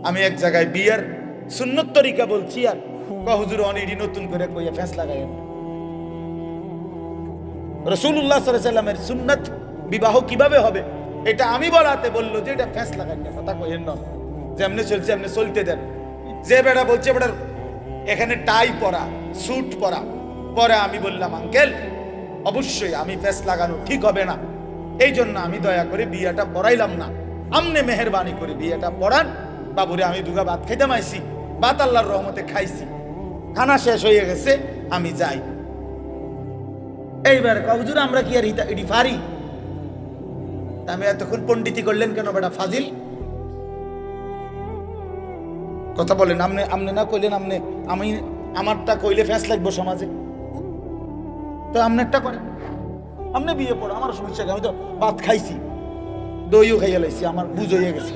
আমি এক জায়গায় বিয়ের সুন্নত তরিকা বলছি, আর হুজুর অনেকই নতুন করে কইয়া ফেঁস লাগাই। রাসূলুল্লাহ সাল্লাল্লাহু আলাইহি ওয়াসাল্লামের সুন্নাত বিবাহ কিভাবে হবে এটা আমি বলাতে বললো যে এটা ফেঁস লাগাই না, কথা কইেন না, যেমনি চলছে এমনি চলতে দেন। যে বেটা বলছে বেটার এখানে টাই পরা, স্যুট পরা, পরে আমি বললাম আঙ্কেল অবশ্যই আমি ফেঁস লাগানো ঠিক হবে না, এই জন্য আমি দয়া করে বিয়েটা পড়াইলাম না, আমনে মেহেরবানি করে বিয়েটা পড়ান। বাবুরে আমি দুগা ভাত খাইতাম আইছি, ভাত আল্লাহর রহমতে খাইছি, খানা শেষ হয়ে গেছে, আমি যাই। এইবার হুজুর আমরা কি আর ইডি ফারি? আমি এতক্ষণ পণ্ডিতি করলেন কেন বেটা ফাজিল? কথা বলেন, আমনে না কইলেন, আমি আমারটা কইলে ফ্যাঁস লাগবো সমাজে, তো আমনেরটা করেন, আমনে বিয়ে পড়ো, আমার সমস্যা, আমি তো ভাত খাইছি, দইও খাইয়া লাইছি, আমার বুঝ হয়ে গেছে,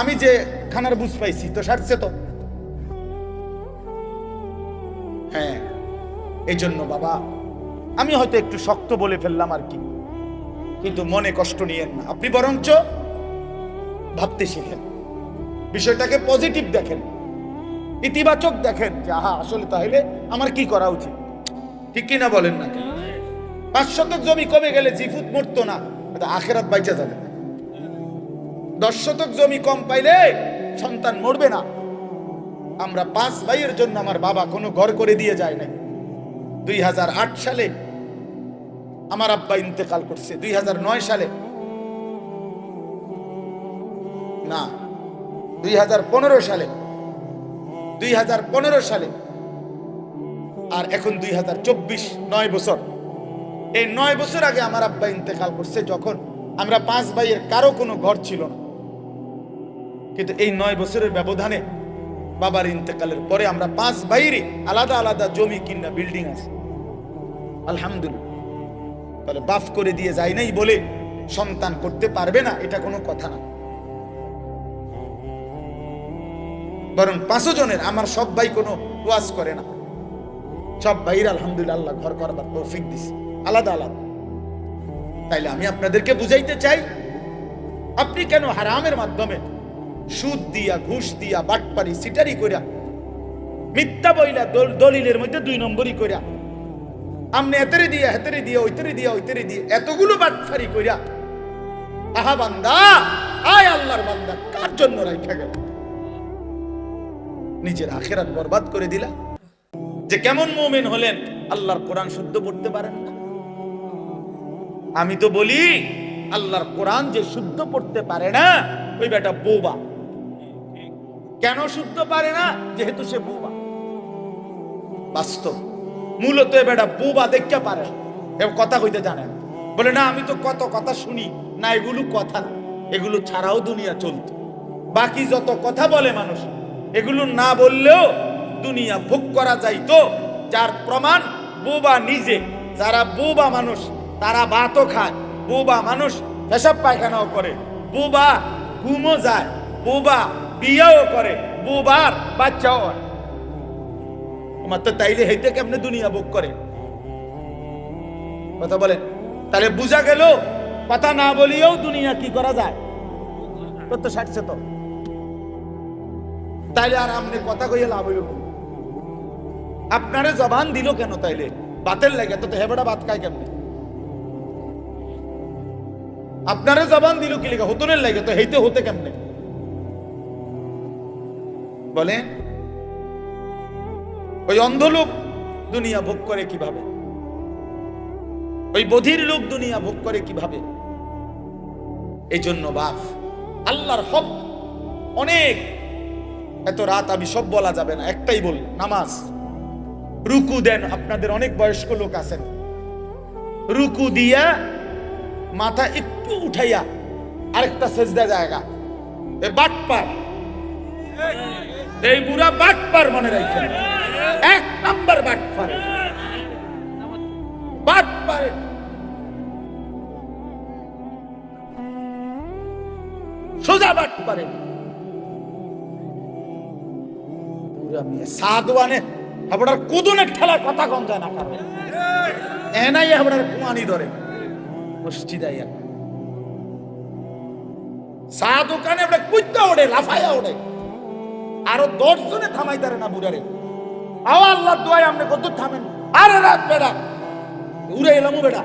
আমি যে খানার বুঝ পাইছি তো সারছে তো। হ্যাঁ, এই জন্য বাবা আমি হয়তো একটু শক্ত বলে ফেললাম আর কি, কিন্তু মনে কষ্ট নিয়েন না, আপনি বরঞ্চ ভাবতে শিখেন, বিষয়টাকে পজিটিভ দেখেন, ইতিবাচক দেখেন যে আহা আসলে তাহলে আমার কি করা উচিত, ঠিক কিনা বলেন না? 5 শতক জমি কমে গেলে জিফুত মরতো না, আখেরাত বাইচা যাবে। 10 শতক জমি কম পাইলে সন্তান মরবে না। আমরা 5 ভাইয়ের জন্য আমার বাবা কোনো ঘর করে দিয়ে যায় নাই। 2008 সালে আমার আব্বা ইন্তেকাল করছে, 2009 সালে না 2015 সালে, 2015 সালে, আর এখন 2024, 9 বছর। এই 9 বছর আগে আমার আব্বা ইন্তেকাল করছে, যখন আমরা 5 ভাইয়ের কারো কোনো ঘর ছিল না। কিন্তু এই 9 বছরের ব্যবধানে বাবার ইন্তেকালের পরে আমরা 5 ভাইয়েরই আলাদা আলাদা জমি কিনা বিল্ডিং আছে, আলহামদুলিল্লাহ। তাহলে বাফ করে দিয়ে যায় নাই বলে সন্তান করতে পারবে না, এটা কোনো কথা না। বরং 5 জনের আমার সব ভাই কোনো ওয়াজ করে না, সব ভাইয়ের আলহামদুলিল্লাহ আল্লাহ ঘর করবার তৌফিক দিছে, আলাদা আলাদা। তাইলে আমি আপনাদেরকে বুঝাইতে চাই, আপনি কেন হারামের মাধ্যমে সুদ দিয়া, ঘুষ দিয়া, বাটপারি, সিটারি কইরা, মিথ্যা বইলা, দলিলের মধ্যে 2 নম্বরই কইরা, আমনে এতরে দিয়া, হেতরে দিয়া, ওইতরে দিয়া, ওইতরে দিয়া, এতগুলো বাটপারি কইরা, আহা বান্দা, আয় আল্লাহর বান্দা, কার জন্য রাইখা গেল? নিজের আখিরাত বরবাদ করে দিলা। যে কেমন মুমিন হলেন, আল্লাহর কোরআন শুদ্ধ পড়তে পারেন না। আমি তো বলি আল্লাহর কোরআন যে শুদ্ধ পড়তে পারে না, ওই বেটা বোবা। কেন শুদ্ধ পারে না? যেহেতু সে বোবা। বাস্তব, মূলত এ বেটা বোবা দেখতে পারে, কথা কইতে জানে না। বলে না আমি তো কত কথা শুনি না, এগুলো কথা না, এগুলো ছাড়াও দুনিয়া চলত। বাকি যত কথা বলে মানুষ, এগুলো না বললেও দুনিয়া ভোগ করা যাইতো, যার প্রমাণ বোবা নিজে। যারা বোবা মানুষ তারা ভাতও খায়, বোবা মানুষ পেশাব পায়খানাও করে, বোবা ঘুমও যায়, বোবা বিয়েও করে, বোবার বাচ্চাও হয়। মাত্র তাইলে হেইতে কেমনে দুনিয়া ভোগ করে? কথা বলেন। তাহলে বুঝা গেল কথা না বলিয়েও দুনিয়া কি করা যায়, তো সারছে তো। তাইলে আর আপনি কথা কইয়া লাভ হইল? আপনারে জবান দিল কেন? তাইলে বাতের লাগে তো হেবেটা ভাত খায় কেমনে? আপনারে জবান দিল কি লেগে? হতনের লাগে তো হেইতে হতে কেমনে বলে? ওই অন্ধ লোক দুনিয়া ভোগ করে কিভাবে? ওই বধির লোক দুনিয়া ভোগ করে কিভাবে? এই জন্য বাপ, আল্লাহর হক অনেক, এত রাত আমি সব বলা যাবে না, একটাই বল, নামাজ। রুকু দেন, আপনাদের অনেক বয়স্ক লোক আছেন, রুকু দিয়া মাথা একটু উঠাইয়া আরেকটা সেজদা জায়গা। এ বাটপার, এই বুড়া বাটপার, মনে রাখেন, 1 নাম্বার বাটপার, বাটপার। সোজা বাটপারে সাধুয়ানে আপনার কুদুনে ঠেলা কথা কম যায় না, কারণ এনাই আপনার কুয়ানি ধরে মসজিদ আইয়া সাধু কানে আমরা কুইতে ওঠে, লাফাইয়া ওঠে। আরো 10 জনে থামাই তারে না বুড়ারে। আও আল্লাহর দোয়ায় আপনি কত থামেন? আরে রাত বেড়া উড়ে এলাম বেড়া,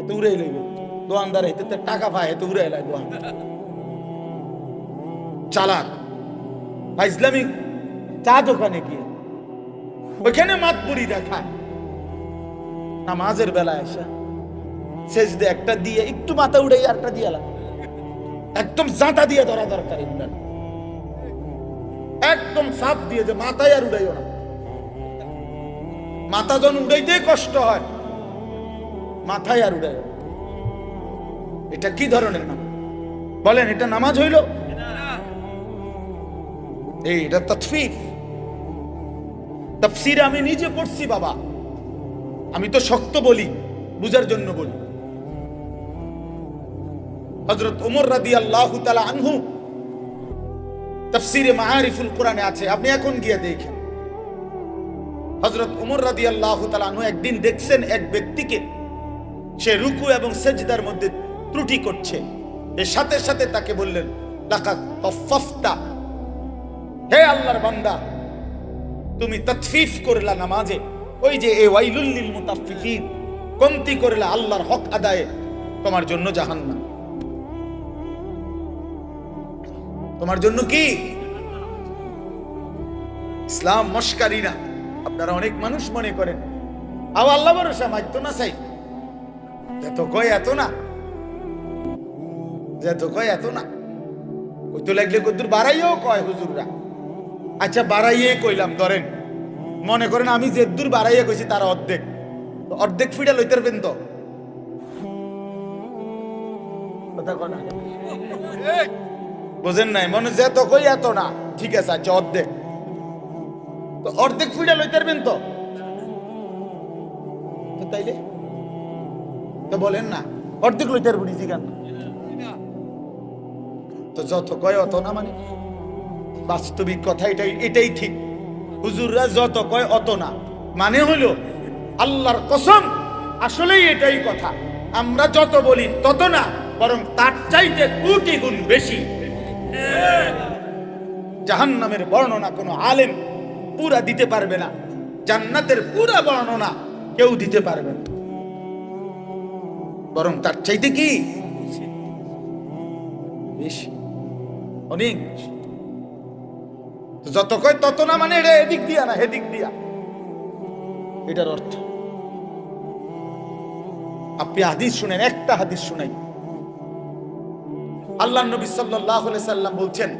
এত উড়ে এলাইবে দোয়ানদারে, এতে টাকা পায়, এত উড়ে এলাই দোয়ান চালাক। ইসলামিক চা দোকানে গিয়ে ওইখানে মাতবুরি দেখায়, নামাজের বেলায় আসা সেজদে একটা দিয়ে একটু মাথা উড়ে আরটা দিয়ে লাগে, একদম জাঁতা দিয়ে ধরা দরকার, একদম সাপ দিয়ে, যে মাথায় আর উড়াইও না। মাথা যখন উড়াইতে কষ্ট হয়, মাথায় আর উড়াইও। এটা কি ধরনের নাম বলেন? এটা নামাজ হইল? এটা তাফসীর। তাফসীরে আমি নিজে পড়ছি বাবা, আমি তো শক্ত বলি, বুঝার জন্য বলি। হযরত ওমর রাদিয়াল্লাহু তাআলা আনহু তাফসীরে মাআরিফুল কোরআনে আছে, আপনি এখন গিয়ে দেখেন। হযরত ওমর রাদিয়াল্লাহু তাআলা আনহু একদিন দেখছেন এক ব্যক্তিকে, সে রুকু এবং সেজদার মধ্যে ত্রুটি করছে। এর সাথে সাথে তাকে বললেন, লাকাদ তাফাফতা, হে আল্লাহর বান্দা, তুমি তাতফিফ করলা নামাজে। ওই যে এ ওয়াইলুল লিল মুতাফফিফিন, কমতি করলা আল্লাহর হক আদায়ে, তোমার জন্য জাহান্নাম। তোমার জন্য কি? ইসলাম মস্কারি না। আপনারা অনেক মানুষ মনে করেন আও আল্লাহ ভরসা, মাইত না চাই, যত কয় এত না, যত কয় এত না। কইতে লাগলে কদ্দুর বাড়াইও কয় হুজুররা। আচ্ছা বাড়াইয়ে কইলাম, ধরেন মনে করেন আমি যে দূর বাড়াইয়া কইছি তার অর্ধেক, অর্ধেক ফিডা লইতে পারবেন তো? কথা কয় না, বুঝেন নাই? মনে যে তো কই এত না, ঠিক আছে, আচ্ছা অর্ধেক, তো অর্ধেক ফিডা লইতে পারবেন তো? তাইলে তো বলেন না অর্ধেক লইতে পারবো নিজে গান, তো যত কয় অত না। মানে বাস্তবিক কথা এটাই ঠিক। হুজুররা যত কয় অত না, মানে হলো আল্লাহর কসম, আসলেই এটাই কথা। আমরা যত বলি তত না, বরং তার চাইতে কোটি গুণ বেশি। জাহান্নামের বর্ণনা কোনো আলেম পুরা দিতে পারবে না, জান্নাতের পুরা বর্ণনা কেউ দিতে পারবে না, বরং তার চাইতে কি বেশি, অনেক বেশি। যত কয় তত না, মানে এটা এদিক দিয়া না হেদিক দিয়া, এটার অর্থ। আপনি হাদিস শুনেন, একটা হাদিস শুনাই। আল্লাহর নবী সাল্লাল্লাহু আলাইহি সাল্লাম বলছেন,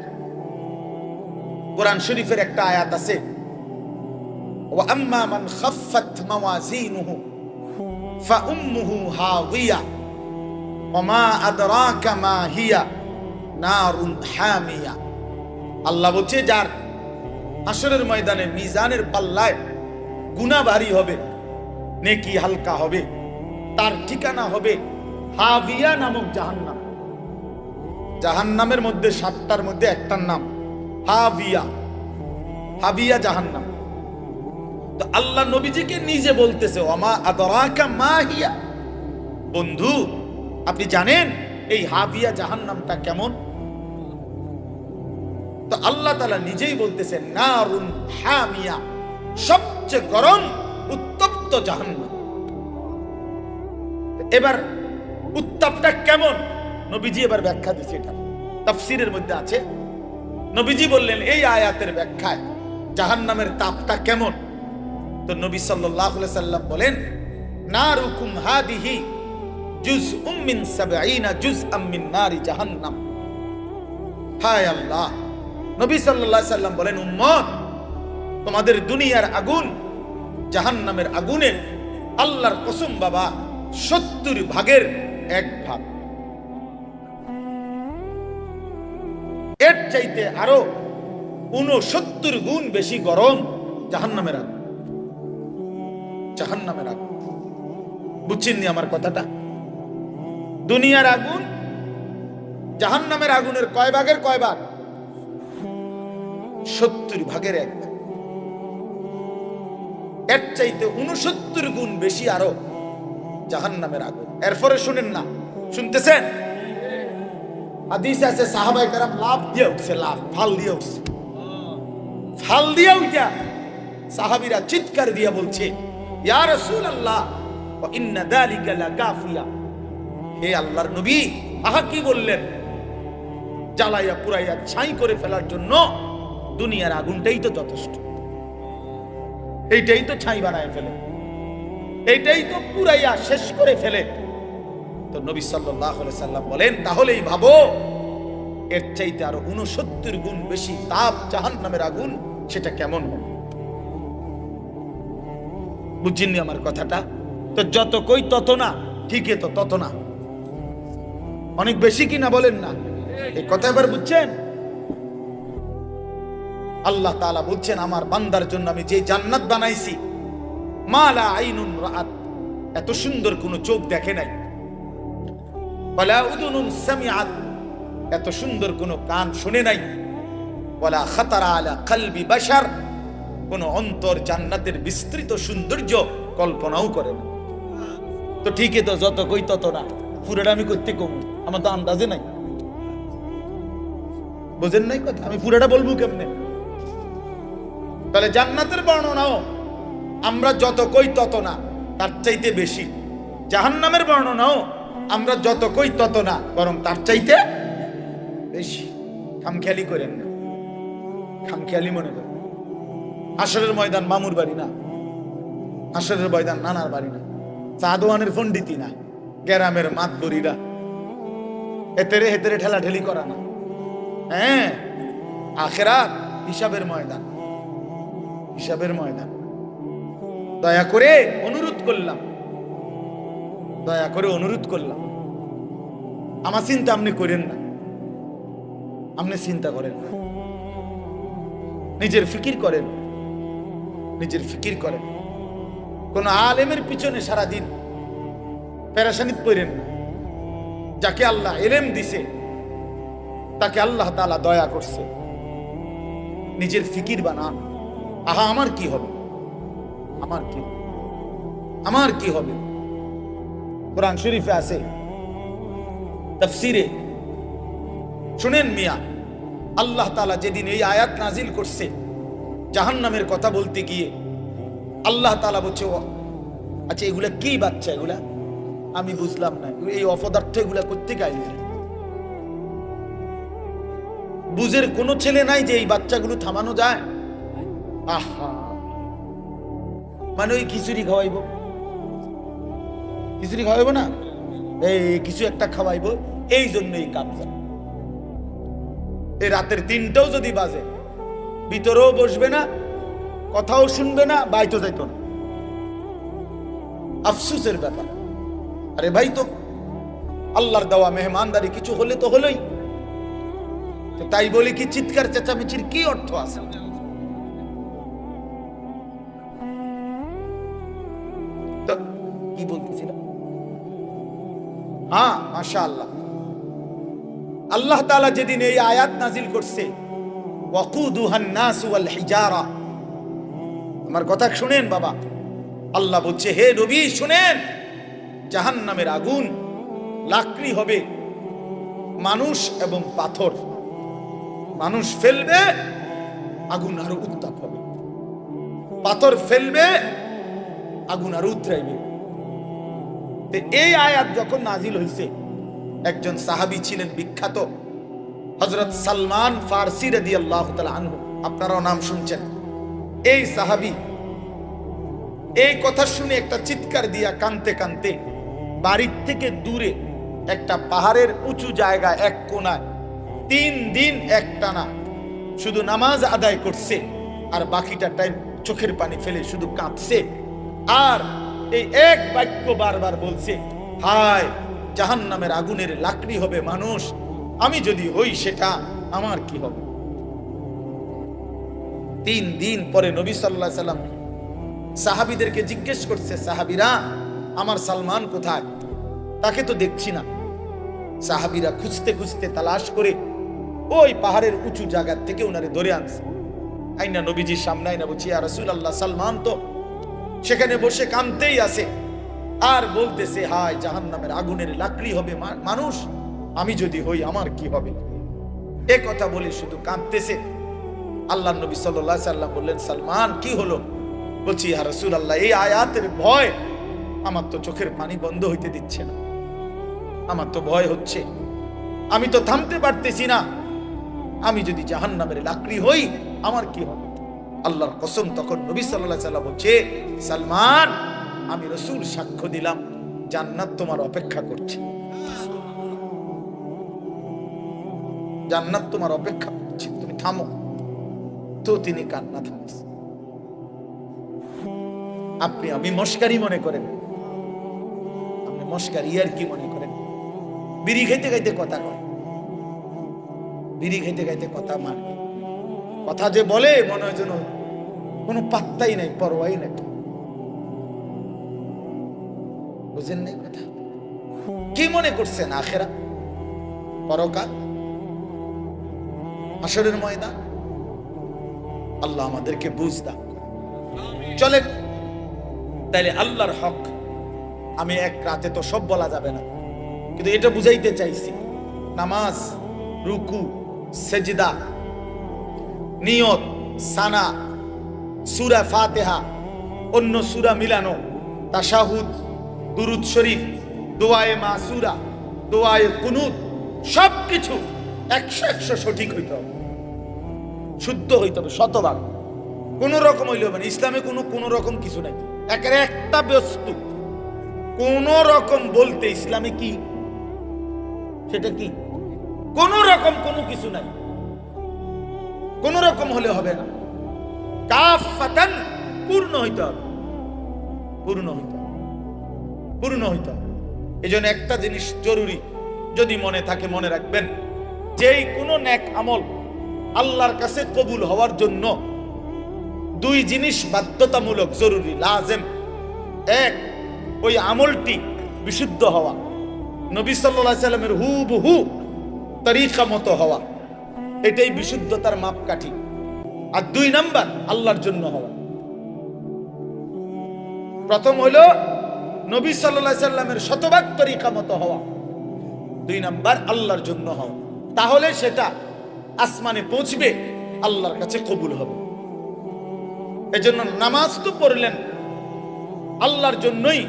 কোরআন শরীফের একটা আয়াত আছে, ওয়া আম্মা মান খাফফাত মাওয়াজিনুহু ফাউম্মুহু হাওিয়া ওয়া মা আদরাকা মা হিয়া নারুন হামিয়া। আল্লাহ বলছে, যার হাসরের ময়দানে মিজানের পাল্লায় গুনাহ ভারী হবে, নেকি হালকা হবে, তার ঠিকানা হবে হাবিয়া নামক জাহান্নাম। জাহান্নামের মধ্যে 7টার মধ্যে একটার নাম হাবিয়া, হাবিয়া জাহান্নাম। তো আল্লাহ নবীজিকে নিজে বলতেছে, ওমা আদরাকা মা হিয়া, বন্ধু আপনি জানেন এই হাবিয়া জাহান্নামটা কেমন? তো আল্লাহ তাআলা নিজেই বলতেছেন, নারুন হামিয়া, সবচেয়ে গরম উত্তপ্ত জাহান্নাম। এবার উত্তাপটা কেমন নবীজি এবার ব্যাখ্যা দিচ্ছে, এটা তাফসীরের মধ্যে আছে। নবীজি বললেন এই আয়াতের ব্যাখ্যায় জাহান্নামের তাপটা কেমন। তো নবী সাল্লাল্লাহু আলাইহি সাল্লাম বলেন, নারুকুম হাদিহি জুজউম মিন 70 জুজআম মিন নারি জাহান্নাম। হায় আল্লাহ, নবী সাল্লাল্লাহু আলাইহি সাল্লাম বলেন, উম্মত তোমাদের দুনিয়ার আগুন জাহান্নামের আগুনের আল্লাহর কসম বাবা 70 ভাগের 1 ভাগ। এর চাইতে আরো 69 গুণ বেশি গরম জাহান্নামের আগুন। জাহান্নামের আগুন বুঝছেন নি আমার কথাটা? দুনিয়ার আগুন জাহান্নামের আগুনের কয় ভাগের কয় ভাগ? 70 ভাগের 1 ভাগ। এর চাইতে 69 গুণ বেশি আরো জাহান্নামের আগুন। এরপরে শুনেন না, শুনতেছেন? হাদিস আছে সাহাবায়ে কেরাম লাফ দিয়ে উঠছে, লাফ ফাল দিয়ে উঠছে, ফাল দিয়ে উঠা সাহাবীরা চিৎকার দিয়ে বলছে, ইয়া রাসূলুল্লাহ ওয়া ইন্না যালিকা লাকাফিয়া, হে আল্লাহর নবী, আহা কি বললেন, জ্বালাইয়া পুরাইয়া ছাই করে ফেলার জন্য দুনিয়ার আগুনটাই তো যথেষ্ট, এইটাই তো ছাই বানায় ফেলে, এইটাই তো পুরাইয়া শেষ করে ফেলে। তো নবী সাল্লাল্লাহু আলাইহি সাল্লাম বলেন, তাহলেই ভাবো এর চাইতে আরো 69 গুণ বেশি তাপ জাহান্নামের আগুন, সেটা কেমন হবে। বুঝছেননি আমার কথাটা? তো যত কই তত না, ঠিকই তো তত না, অনেক বেশি কিনা বলেন না, এই কথা এবার বুঝছেন? আল্লাহ তাআলা বলছেন, আমার বান্দার জন্য আমি যে জান্নাত বানাইছি, মালা আইনুন রাআত, এত সুন্দর কোন চোখ দেখে নাই, ওয়ালা উযুনুন সামিআত, এত সুন্দর কোন কান শুনে নাই, ওয়ালা খাতারা আলা কলবি বাশার, কোন অন্তর জান্নাতের বিস্তৃত সৌন্দর্য কল্পনাও করে না। তো ঠিকই তো, যত কই তত না, পুরোটা আমি করতে কম, আমার তো আন্দাজে নাই, বুঝেন নাই কথা, আমি পুরোটা বলবো কেমনে? তাহলে জান্নাতের বর্ণনাও আমরা যত কই তত না, তার চাইতে বেশি, জাহান্নামের বর্ণনাও আমরা যত কই তত না, বরং তার চাইতে বেশি। খামখেয়ালি করেন না, খামখেয়ালি মনে করেন। হাসরের ময়দান মামুর বাড়ি না, হাসরের ময়দান নানার বাড়ি না, চাঁদওয়ানের পণ্ডিতি না, গ্রামের মাতবরিরা হেতেরে হেতেরে ঠেলাঠেলি করা না। হ্যাঁ, আখিরাত হিসাবের ময়দান, হিসাবের ময়দান। দয়া করে অনুরোধ করলাম, দয়া করে অনুরোধ করলাম, আমার চিন্তা আপনি করেন না, আপনি চিন্তা করেন না, নিজের ফিকির করেন, নিজের ফিকির করেন। কোন আলেমের পিছনে সারাদিন পেরেশানিত পড়েন না। যাকে আল্লাহ ইলম দিছে, তাকে আল্লাহ তাআলা দয়া করছে, নিজের ফিকির বানান। আহা আমার কি হবে, আমার কি, আমার কি হবে। কোরআন শরীফে আছে, তাফসিরে শুনেন মিয়া, আল্লাহ তাআলা যেদিন এই আয়াত নাজিল করছে জাহান্নামের কথা বলতে গিয়ে, আল্লাহ তাআলা বলছে, আচ্ছা এগুলা কি বাচ্চা, এগুলা আমি বুঝলাম না, এই অপদার্থ এগুলা করতে গাইলে বুঝের কোন ছেলে নাই যে এই বাচ্চাগুলো থামানো যায়? আহা, মানে ওই খিচুড়ি খাওয়াইবো, খিচুড়ি খাওয়াইবো না, এই কিছু একটা খাওয়াইবো, এই জন্য এই কাজ। এই রাতের 3টাও যদি বাজে, ভিতরেও বসবে না, কথাও শুনবে না, বাইতো যাইতো না। আফসোসের ব্যাপার। আরে ভাই, তো আল্লাহর দেওয়া মেহমানদারি, কিছু হলে তো হলোই, তাই বলে কি চিৎকার চেঁচামেচির কি অর্থ আছে? তো কি বলতেছিলাম? হ্যাঁ, মাশাআল্লাহ, আল্লাহ তাআলা যেদিন এই আয়াত নাজিল করছে, ওয়াকুদুহান নাস ওয়াল হিজারা, আমার কথা শুনেন বাবা, আল্লাহ বলছে, হে নবী শুনেন, জাহান্নামের আগুন লাকড়ি হবে, মানুষ এবং পাথর। মানুষ ফেলবে, আগুন আরো উত্তাপ হবে, পাথর ফেলবে, আগুন আরো উতরাইবে। এই আয়াত যখন নাজিল হয়েছে, একজন সাহাবী ছিলেন বিখ্যাত, হযরত সালমান ফারসি রাদিয়াল্লাহু তাআলা আনহু, আপনারাও নাম শুনছেন। এই সাহাবী এই কথা শুনে একটা চিৎকার দিয়া কাঁদতে কাঁদতে বাড়ির থেকে দূরে একটা পাহাড়ের উঁচু জায়গা এক কোণায় 3 দিন একটানা শুধু নামাজ আদায় করছে, আর বাকিটা টাইম চোখের পানি ফেলে শুধু কাঁদছে, আর এই এক বাক্য বারবার বলছে, হায় জাহান্নামের আগুনের লাকড়ি হবে মানুষ, আমি যদি হই সেটা আমার কি হবে। 3 দিন পরে নবী সাল্লাল্লাহু আলাইহি সাল্লাম সাহাবীদেরকে জিজ্ঞেস করছে, সাহাবীরা আমার সালমান কোথায়, তাকে তো দেখছি না। সাহাবীরা খুঁজতে খুঁজতে তালাশ করে ওই পাহাড়ের উঁচু জায়গা থেকে উনারে ধরে আনছে, আইনা নবীজির সামনে আইনা বলছি, ইয়া রাসূলুল্লাহ, সালমান তো সেখানে বসে কাঁদতেই আছে আর বলতেছে, হায় জাহান্নামের আগুনের লাকড়ি হবে মানুষ, আমি যদি হই আমার কি হবে। এ কথা বলে শুধু কাঁদতেছে। আল্লাহ নবী সাল্লাল্লাহু আলাইহি সাল্লাম বললেন, সালমান কি হলো? বলছি, ইয়া রাসূলুল্লাহ, এই আয়াতের ভয় আমার তো চোখের পানি বন্ধ হইতে দিচ্ছে না, আমার তো ভয় হচ্ছে, আমি তো থামতে পারতেছি না, আমি যদি জাহান্নামের লাকড়ি হই আমার কি হবে? আল্লাহর কসম, তখন নবী সাল্লাল্লাহু আলাইহি সাল্লাম বলছে, সালমান, আমি রাসূল সাক্ষ্য দিলাম জান্নাত তোমার অপেক্ষা করছে, জান্নাত তোমার অপেক্ষা করছে, তুমি থামো। তো তিনি কান্না থামাইছে। আপনি আমি মস্কারি মনে করেন, আপনি মস্কারি আর কি মনে করেন? বিড়ি খাইতে খাইতে কথা কয়, বিড়ি খাইতে খাইতে কথা মানে, কথা যে বলে মনে হয় যেন কোনো পাত্তাই নাই, পরোয়াই নাই। বুঝেন নাই কথা? কি মনে করছেন আখেরা, পরকাল, হাসরের ময়দান? আল্লাহ আমাদেরকে বুঝ দাও। চলেন তাইলে আল্লাহর হক, আমি এক রাতে তো সব বলা যাবে না, কিন্তু এটা বুঝাইতে চাইছি, নামাজ, রুকু, সেজদা, নিয়ত, সানা, সূরা ফাতিহা, অন্য সূরা মিলানো, তাশাহুদ, দুরুদ শরীফ, দোয়ায়ে মাসুরা, দোয়ায়ে কুনুত, সবকিছু 100 সঠিক হইতে হবে, শুদ্ধ হইতে হবে, শতভাগ। কোন রকম হইলে হবে না। ইসলামে কোন রকম কিছু নাই, একটা বস্তু কোন রকম বলতে ইসলামে কি, সেটা কি? কোন রকম কোনো কিছু নাই, কোন রকম হলে হবে না, কাফাতান, পূর্ণ হইতে হবে, পূর্ণ হইতে হবে, পূর্ণ হইতে হবে। এজন্য একটা জিনিস জরুরি, যদি মনে থাকে মনে রাখবেন, যেই কোনো নেক আমল আল্লাহর কাছে কবুল হওয়ার জন্য দুই জিনিস বাধ্যতামূলক, জরুরি, লাজেম। এক, ওই আমলটি বিশুদ্ধ হওয়া, নবী সাল্লাল্লাহু আলাইহি সাল্লামের হুবহু তরিকা মতো হওয়া, এটাই বিশুদ্ধতার মাপকাঠি। আর 2 নাম্বার, আল্লাহর জন্য হওয়া। প্রথম হলো নবী সাল্লাল্লাহু আলাইহি সাল্লামের শতভাগ তরিকা মতো হওয়া, 2 নাম্বার আল্লাহর জন্য হওয়া। তাহলে সেটা আসমানে পৌঁছবে, আল্লাহর কাছে কবুল হবে। এজন্য নামাজ তো পড়লেন আল্লাহর জন্যই,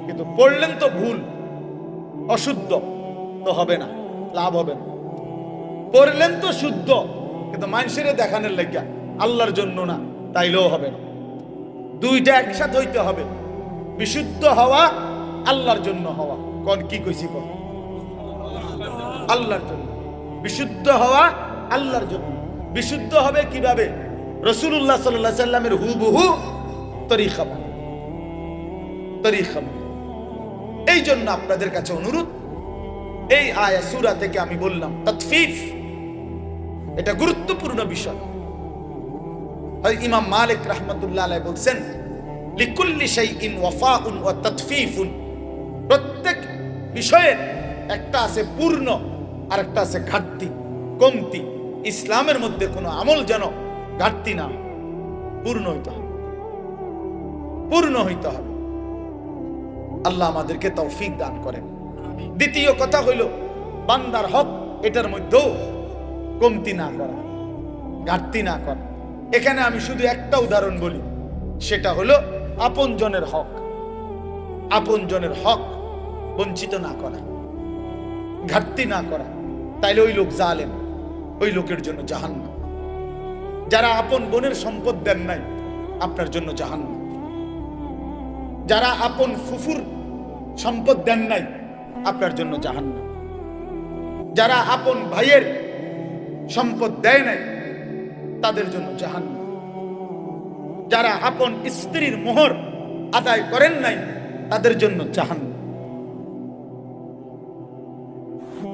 কিন্তু পড়লেন তো ভুল, অশুদ্ধ, তো হবে না, লাভ হবে না। পড়লেন তো শুদ্ধ, কিন্তু মানুষের দেখানোর লাগিয়া, আল্লাহর জন্য না, তাইলেও হবে না। দুইটা একসাথে হইতে হবে, বিশুদ্ধ হওয়া, আল্লাহর জন্য হওয়া। কোন কি কইছি? কোন আল্লাহর জন্য বিশুদ্ধ হওয়া, আল্লাহর জন্য। বিশুদ্ধ হবে কিভাবে? রাসূলুল্লাহ সাল্লাল্লাহু আলাইহি সাল্লামের হুবহু তরিকা, তরিকা। এই জন্য আপনাদের কাছে অনুরোধ, এই আয়াত সূরা থেকে আমি বললাম তাতফিফ, এটা গুরুত্বপূর্ণ বিষয়। ইমাম মালিক রাহমাতুল্লাহ আলাইহি বলছেন, লিকুল্লি শাইইন ওয়াফাউন ওয়া তাতফিফুন, প্রত্যেক বিষয়ের একটা আছে পূর্ণ আর একটা আছে ঘাটতি, কমতি। ইসলামের মধ্যে কোনো আমল যেন ঘাটতি না, পূর্ণ হইতে হবে, পূর্ণ হইতে হবে। আল্লাহ আমাদেরকে তৌফিক দান করেন। দ্বিতীয় কথা হইল, বান্দার হক, এটার মধ্যেও কমতি না করা, ঘাটতি না করা। এখানে আমি শুধু একটা উদাহরণ বলি, সেটা হলো আপনজনের হক, আপনজনের হক বঞ্চিত না করা, ঘাটতি না করা। তাইলে ওই লোক জালেম, ওই লোকের জন্য জাহান্নাম। যারা আপন বোনের সম্পদ দেন নাই, আপনার জন্য জাহান্নাম। যারা আপন ফুফুর সম্পদ দেন নাই, আপনার জন্য জাহান্নাম। যারা আপন ভাইয়ের সম্পদ দেয় নাই, তাদের জন্য জাহান্নাম। যারা আপন স্ত্রীর মোহর আদায় করেন নাই, তাদের জন্য জাহান্নাম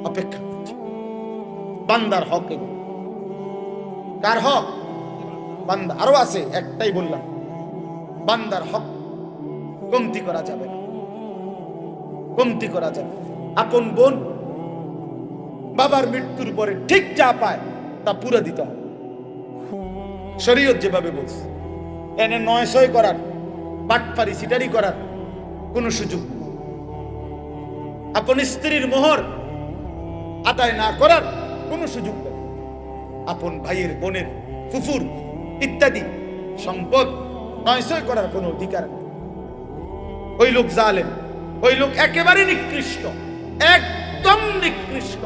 অপেক্ষা করছে। বান্দার হক, কার হক? বান্দা। আরো আছে, একটাই বললাম, বান্দার হক কমতি করা যাবে না, কমতি করা যাবে। আপন বোন বাবার মৃত্যুর পরে ঠিক যা পায় তা পুরো দিতে হবে, শরীয়ত যেভাবে বলছে। এনে 900 করার, বাটপারি সিটারি করার কোনো সুযোগ নেই। আপন স্ত্রীর মোহর আদায় না করার কোনো সুযোগ নেই। আপন ভাইয়ের, বোনের, ফুফুর ইত্যাদি সম্পদ নয়ছয় করার কোনো অধিকার নেই। ওই লোক জালেম, ওই লোক একেবারে নিকৃষ্ট, একদম নিকৃষ্ট,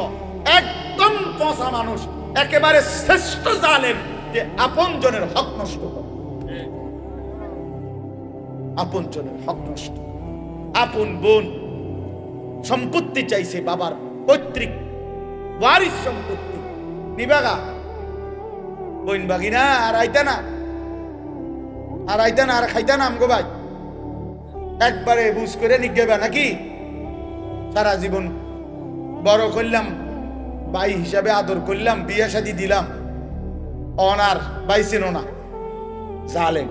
একদম পচা মানুষ, একেবারে শ্রেষ্ঠ জালেম যে আপন জনের হক নষ্ট করে। আপন জনের হক নষ্ট। আপন বোন সম্পত্তি চাইছে, বাবার পৈতৃক ওয়ারিস সম্পত্তি নিবাগা, বোন বাগিনা আর আইতা না, আর আইতা না, আর খাইতা না আমগো ভাই, একবারে বুঝ করে নিগেবা নাকি? সারা জীবন বড় করলাম, ভাই হিসাবে আদর করলাম, বিয়ে শাদী দিলাম, অনার ভাই ছিল না, জালেম।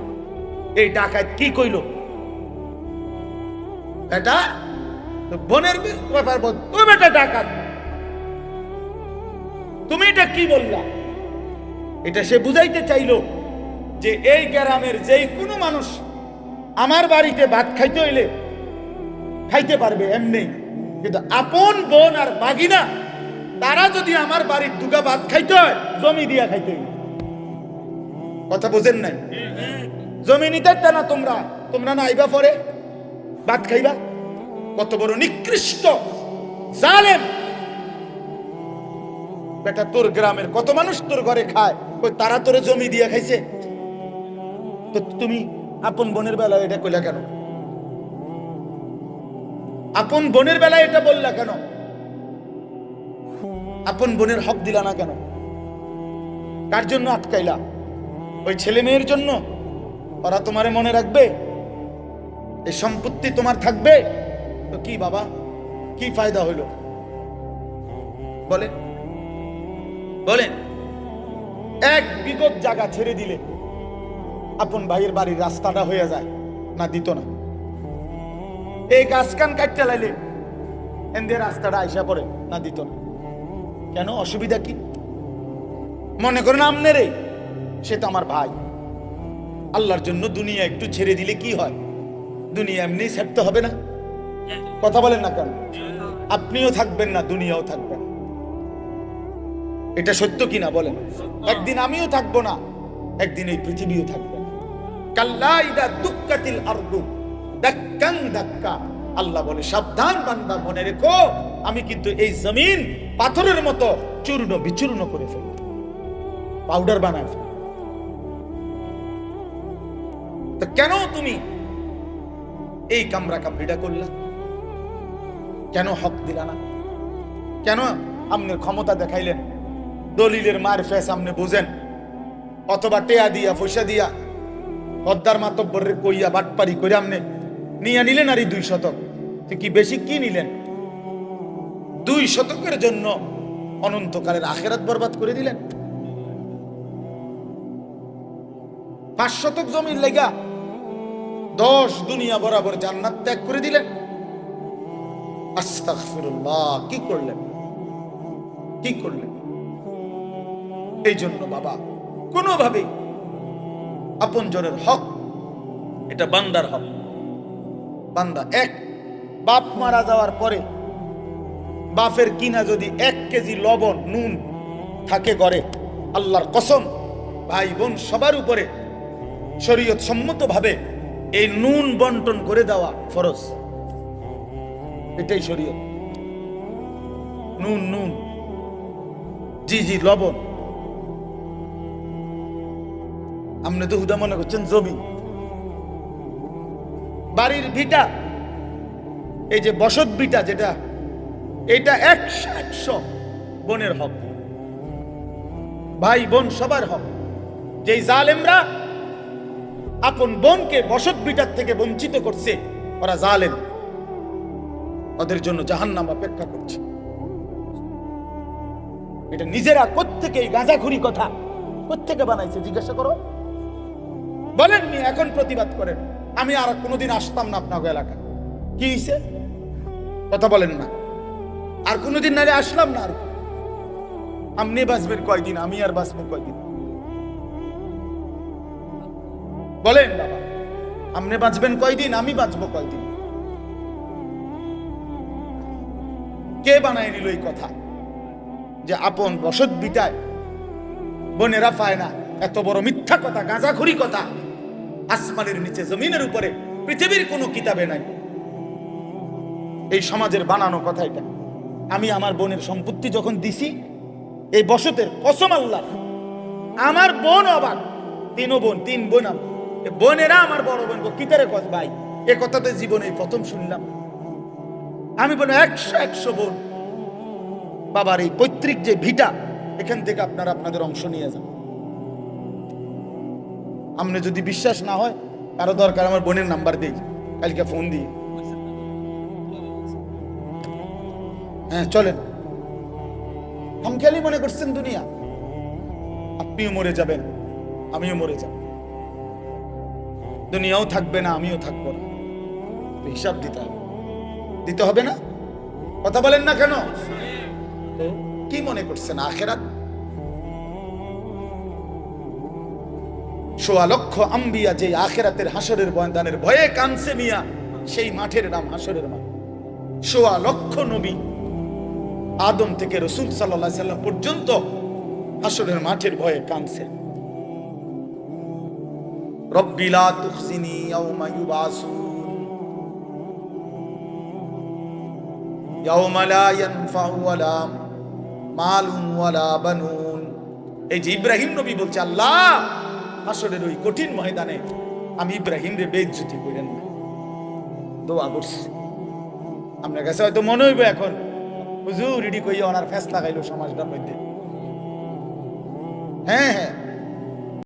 এই টাকায় কি কইল এটা? বোনের ব্যাপার বল, তুমি বেটা ডাকাত, তুমি এটা কি বললা? এটা সে বুঝাইতে চাইলো যে এই গ্রামের যেই কোনো মানুষ আমার বাড়িতে ভাত খাইতে হইলে খাইতে পারবে এমনি, কিন্তু আপন বোন আর বাগিনা তারা যদি আমার বাড়ির দুগা ভাত খাইতে হয় জমি দিয়া খাইতে হইবে। কথা বোঝেন নাই? জমি নিতে না তোমরা, তোমরা না আইবা পরে ভাত খাইবা। কত বড় নিকৃষ্ট জালেম বেটা! তোর গ্রামের কত মানুষ তোর ঘরে খায়, ওই তারা তোরে জমি দিয়া খাইছে, তো তুমি আপন বোনের বেলায় এটা কইলা কেন? আপন বোনের বেলায় এটা বললা কেন? আপন বোনের হক দিলা না কেন? কার জন্য আটকাইলা? ওই ছেলে মেয়ের জন্য? ওরা তোমারে মনে রাখবে? এই সম্পত্তি তোমার থাকবে? তো কি বাবা, কি ফায়দা হইল বলেন? বলেন, এক বিগত জায়গা ছেড়ে দিলে আপন ভাইয়ের বাড়ির রাস্তাটা হয়ে যায় না? দিত না? এই গাছ কান কাটতে লাইলে এনদের রাস্তাটা আইসা পড়ে না? দিত না? কেন? অসুবিধা কি? মনে করেন আমনে রে, সে তো আমার ভাই, আল্লাহর জন্য দুনিয়া একটু ছেড়ে দিলে কি হয়? দুনিয়া এমনি ছাড়তে হবে না? কথা বলেন না কেন? আপনিও থাকবেন না, দুনিয়াও থাকবে না। এটা সত্য কিনা বলেন? একদিন আমিও থাকবো না, একদিন এই পৃথিবীও থাকবে না। কাল্লা ইদা দুক্কাতিল আরদু দাক্কান দাক্কা, আল্লাহ বলে সাবধান বান্দা, মনে রেখো আমি কিন্তু এই জমিন পাথরের মতো চূর্ণ বিচূর্ণ করে ফেলব, পাউডার বানায় ফেলব। তো কেন তুমি এই কামরা কামড়িটা করলা? কেন হক দিলা না? কেন আপনি ক্ষমতা দেখাইলেন? দলিলের মার ফেস আপনি বুঝেন, অথবা টেয়া দিয়া পয়সা দিয়া পদ্মার মাতব্বরের কইয়া বাটপারি করে আপনি নিয়ে নিলেন আর এই 2 শতক। তো কি বেশি কি নিলেন? 2 শতকের জন্য অনন্তকালের আখেরাত বরবাদ করে দিলেন। 5 শতক জমির লেগা 10 দুনিয়া বরাবর জান্নাত ত্যাগ করে দিলেন। আস্তাগফিরুল্লাহ! কি করলেন? কি করলেন? এই জন্য বাবা, কোনোভাবে আপন জনের হক, এটা বান্দার হক। বান্দা এক বাপ মারা যাওয়ার পরে বাপের কিনা যদি 1 কেজি লবণ নুন থাকে ঘরে, আল্লাহর কসম ভাই বোন সবার উপরে শরীয়ত সম্মত ভাবে এই নুন বন্টন করে দেওয়া ফরজ। এটাই শরীয়ত। নুন নুন, জি জি, লবণ। আপনি তো হুদা মনে করছেন জমি, বাড়ির ভিটা, এই যে বসত ভিটা যেটা, এটা 100 বোনের হক, ভাই বোন সবার হক। যেই জালেমরা আপন বোনকে বসত ভিটার থেকে বঞ্চিত করছে, ওরা জালেম, ওদের জন্য জাহান্নাম অপেক্ষা করছে। এটা নিজেরা কোত্থেকে এই গাঁজাখুরি কথা কোত্থেকে বানাইছে জিজ্ঞাসা করো। বলেন নি, এখন প্রতিবাদ করেন। আমি আর কোনোদিন আসতাম না আপনার এলাকা। কি হয়েছে? কথা বলেন না। আর কোনোদিন নারে আসলাম না। আর আপনি বাঁচবেন কয়দিন, আমি আর বাঁচবো কয়দিন? বলেন বাবা, আপনি বাঁচবেন কয়দিন, আমি বাঁচবো কয়দিন? কে বানায় নিল এই কথা? যে আপন বসত বিটায় বোনেরা পায় না, এত বড় মিথ্যা কথা, গাঁজাখুরি কথা আসমানের নিচে জমিনের উপরে পৃথিবীর কোনো কিতাবে নাই। এই সমাজের বানানো কথা এটা। আমি আমার বোনের সম্পত্তি যখন দিছি, এই বসতের কসম আল্লাহ, আমার বোন অবাক, তিন বোন বোনেরা আমার বড় বোন কিতারে কস ভাই, এ কথাতে জীবনে প্রথম শুনলাম। আমি বলি 100 বোন, বাবার এই পৈতৃক যে ভিটা, এখান থেকে আপনারা আপনাদের অংশ নিয়ে যান। আপনি যদি বিশ্বাস না হয়, কারো দরকার আমার বোনের নাম্বার দিই, কালকে ফোন দিই। হ্যাঁ চলেন। খামখেয়ালি মনে করছেন দুনিয়া? আপনিও মরে যাবেন, আমিও মরে যাব, দুনিয়াও থাকবে না, আমিও থাকবো না। হিসাব দিতে হবে না? কথা বলেন না কেন? তো কি মনে করছেন আখেরাত? ১৬ লক্ষ আম্বিয়া যে আখেরাতের হাসরের ময়দানের ভয়ে কাঁদছে মিয়া, সেই মাঠের নাম হাসরের মাঠ। ১৬ লক্ষ নবী, আদম থেকে রাসূল সাল্লাল্লাহু আলাইহি সাল্লাম পর্যন্ত হাসরের মাঠের ভয়ে কাঁদছে। রব্বি লা তুখজিনি ইয়াওমা ইউবাসুন ইয়াওমা লা ইয়ানফাউ ওয়ালা মালুন ওয়ালা বানুন। এই যে ইব্রাহিম নবী বলছে, আল্লাহ হাসরের ওই কঠিন ময়দানে আমি ইব্রাহিম রে বেইজ্জতি করেন না, দোয়া করছি। আপনার কাছে হয়তো মনে হইবে এখন, হুজুর ইডি কইয়া ওনার ফেস লাগাইলো সমাজটার মধ্যে। হ্যাঁ,